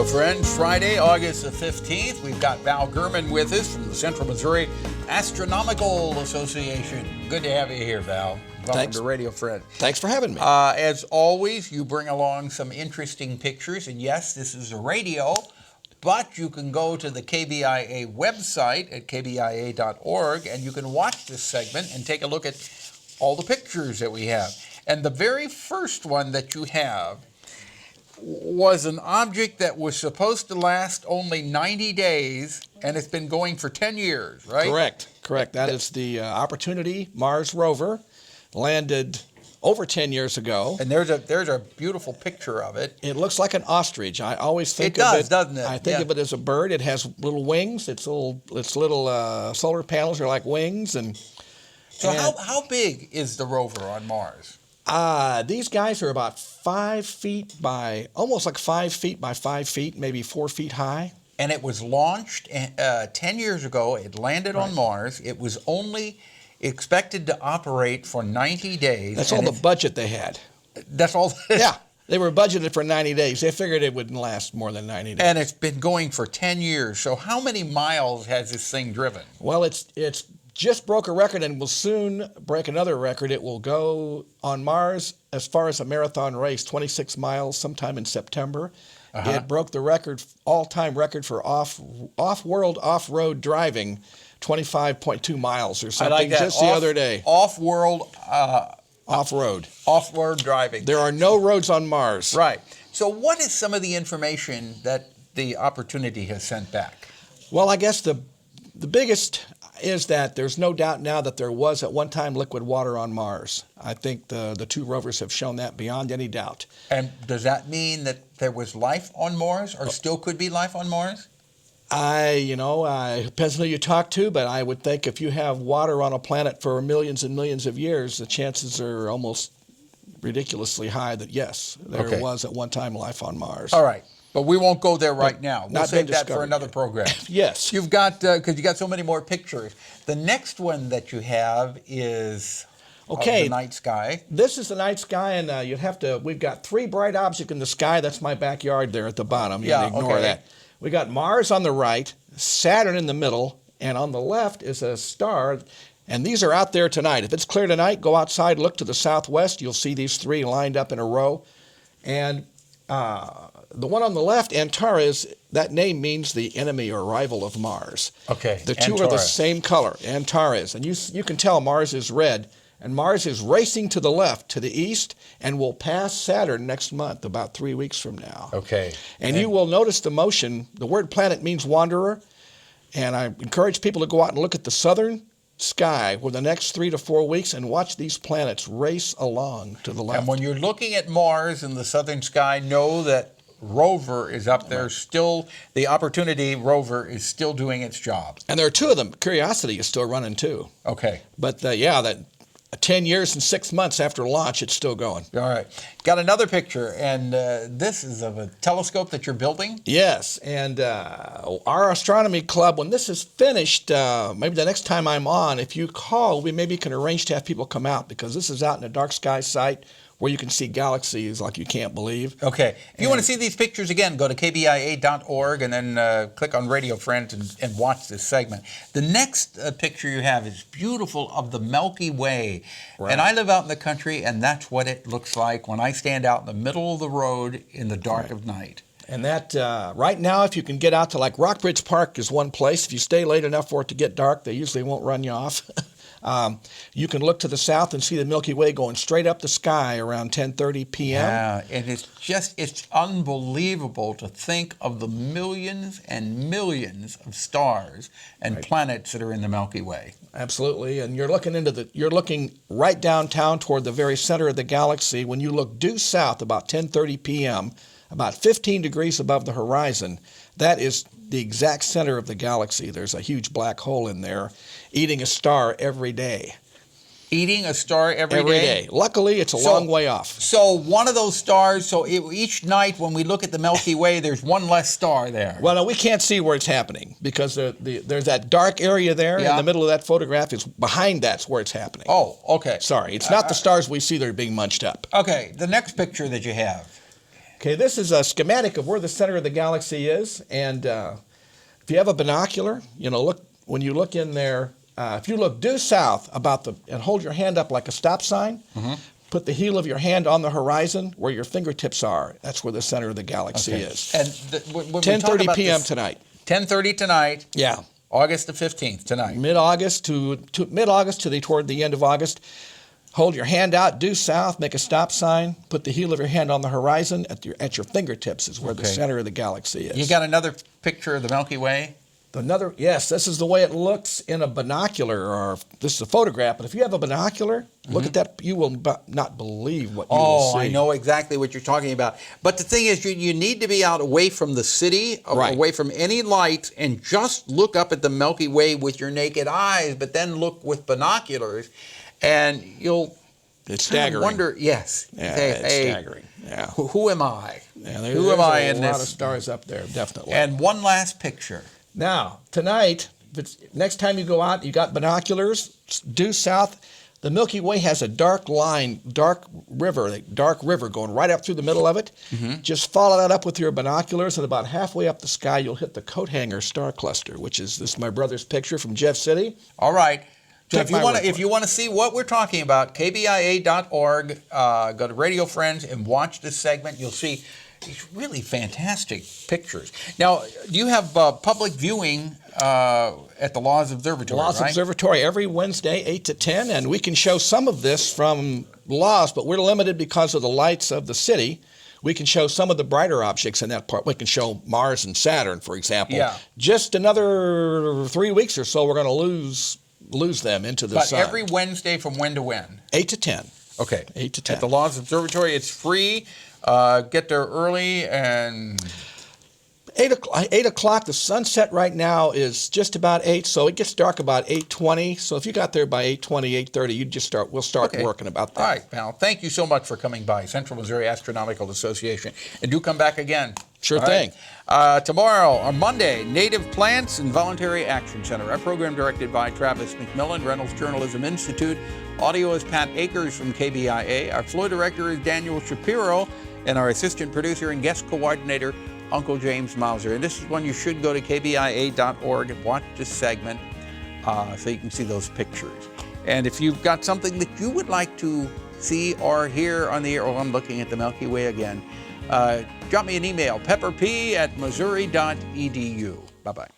Radio Friends. Friday, August the 15th. We've got Val Germann with us from the Central Missouri Astronomical Association. Good to have you here, Val. Welcome Thanks. to Radio Friends. Thanks for having me. As always, you bring along some interesting pictures. And yes, this is a radio, but you can go to the KBIA website at kbia.org and you can watch this segment and take a look at all the pictures that we have. And the very first one that you have was an object that was supposed to last only 90 days, and it's been going for 10 years, right? Correct. That is the Opportunity Mars Rover, landed over 10 years ago. And there's a beautiful picture of it. It looks like an ostrich. I always think of it, doesn't it? I think of it as a bird. It has little wings. Its little solar panels are like wings. So how big is the rover on Mars? These guys are about 5 feet by, almost like 5 feet by 5 feet, maybe 4 feet high. And it was launched 10 years ago. It landed on Mars. It was only expected to operate for 90 days. That's all the budget they had. That's all? Yeah. They were budgeted for 90 days. They figured it wouldn't last more than 90 days. And it's been going for 10 years. So how many miles has this thing driven? Well, it's just broke a record and will soon break another record. It will go on Mars as far as a marathon race, 26 miles sometime in September. It broke the record, all-time record for off-world, off-road driving, 25.2 miles or something, I like that. just the other day. Off-world. Off-road. Off-road driving. There are no roads on Mars. Right. So what is some of the information that the Opportunity has sent back? Well, I guess the biggest is that there's no doubt now that there was at one time liquid water on Mars. I think the two rovers have shown that beyond any doubt. And does that mean that there was life on Mars, or still could be life on Mars? Depends on who you talk to, but I would think if you have water on a planet for millions and millions of years, the chances are almost ridiculously high that yes, there was at one time life on Mars. All right. But we won't go there right now. We'll Not save been that for another yet. program. Yes. You've got, because you got so many more pictures. The next one that you have is the night sky. This is the night sky, and we've got 3 bright objects in the sky. That's my backyard there at the bottom. You can ignore that. We got Mars on the right, Saturn in the middle, and on the left is a star. And these are out there tonight. If it's clear tonight, go outside, look to the southwest. You'll see these 3 lined up in a row. And the one on the left, Antares, that name means the enemy or rival of Mars. Okay. The two are the same color, Antares. And you can tell Mars is red. And Mars is racing to the left, to the east, and will pass Saturn next month, about 3 weeks from now. Okay. And you will notice the motion. The word planet means wanderer. And I encourage people to go out and look at the southern sky for the next 3 to 4 weeks and watch these planets race along to the left. And when you're looking at Mars in the southern sky, know that rover is up there still. The Opportunity rover is still doing its job. And there are 2 of them. Curiosity is still running too. Okay. But that 10 years and 6 months after launch, it's still going. All right. Got another picture, and this is of a telescope that you're building? Yes, and our astronomy club, when this is finished, maybe the next time I'm on, if you call, we maybe can arrange to have people come out, because this is out in a dark sky site where you can see galaxies like you can't believe. Okay. If you want to see these pictures again, go to kbia.org and then click on Radio Friends and watch this segment. The next picture you have is beautiful, of the Milky Way. Right. And I live out in the country, and that's what it looks like when I stand out in the middle of the road in the dark of night. And that, right now, if you can get out to, like, Rockbridge Park is one place. If you stay late enough for it to get dark, they usually won't run you off. You can look to the south and see the Milky Way going straight up the sky around 10:30 p.m. Yeah, and it's unbelievable to think of the millions and millions of stars and planets that are in the Milky Way. Absolutely, and you're looking right downtown toward the very center of the galaxy. When you look due south about 10:30 p.m., about 15 degrees above the horizon, that is the exact center of the galaxy. There's a huge black hole in there, eating a star every day. Eating a star every day? Luckily, it's a long way off. So one of those stars, each night when we look at the Milky Way, there's one less star there. Well, no, we can't see where it's happening, because there's that dark area there in the middle of that photograph. Is behind that's where it's happening. Oh, okay. Sorry, it's not the stars we see that are being munched up. Okay, the next picture that you have. Okay, this is a schematic of where the center of the galaxy is, and if you have a binocular, when you look in there, if you look due south and hold your hand up like a stop sign, put the heel of your hand on the horizon where your fingertips are. That's where the center of the galaxy is. And 10:30 p.m. tonight. 10:30 tonight. Yeah. August the 15th tonight. Mid-August to toward the end of August. Hold your hand out due south, make a stop sign, put the heel of your hand on the horizon. At your fingertips is where the center of the galaxy is. You got another picture of the Milky Way? Yes, this is the way it looks in a binocular, or this is a photograph, but if you have a binocular, look at that, you will not believe what you will see. Oh, I know exactly what you're talking about. But the thing is, you need to be out away from the city, away from any lights, and just look up at the Milky Way with your naked eyes, but then look with binoculars, and you'll staggering. Wonder, yes. Yeah, say, it's staggering. Yeah. Who am I? Yeah, who am I in this? There's a lot of stars up there, definitely. And one last picture. Now, tonight, next time you go out, you got binoculars, due south. The Milky Way has a dark river going right up through the middle of it. Just follow that up with your binoculars, and about halfway up the sky, you'll hit the coat hanger star cluster, which is my brother's picture from Jeff City. All right. So if you want to see what we're talking about, kbia.org, go to Radio Friends and watch this segment. You'll see these really fantastic pictures. Now, you have public viewing at the Laws Observatory, right? Observatory every Wednesday, 8 to 10, and we can show some of this from Laws, but we're limited because of the lights of the city. We can show some of the brighter objects in that part. We can show Mars and Saturn, for example. Yeah. Just another 3 weeks or so, we're going to lose them into the sun. But every Wednesday from when to when? 8 to 10. Okay. 8 to 10. At the Laws Observatory, it's free. Get there early and... 8 o'clock, the sunset right now is just about 8, so it gets dark about 8:20. So if you got there by 8:20, 8:30, we'll start working about that. All right, Val. Thank you so much for coming by, Central Missouri Astronomical Association. And do come back again. Sure thing. Tomorrow, on Monday, Native Plants and Voluntary Action Center. Our program directed by Travis McMillan, Reynolds Journalism Institute. Audio is Pat Akers from KBIA. Our floor director is Daniel Shapiro. And our assistant producer and guest coordinator, Uncle James Mauser. And this is one you should go to kbia.org and watch this segment so you can see those pictures. And if you've got something that you would like to see or hear on the air, I'm looking at the Milky Way again, drop me an email, pepperp@missouri.edu. Bye-bye.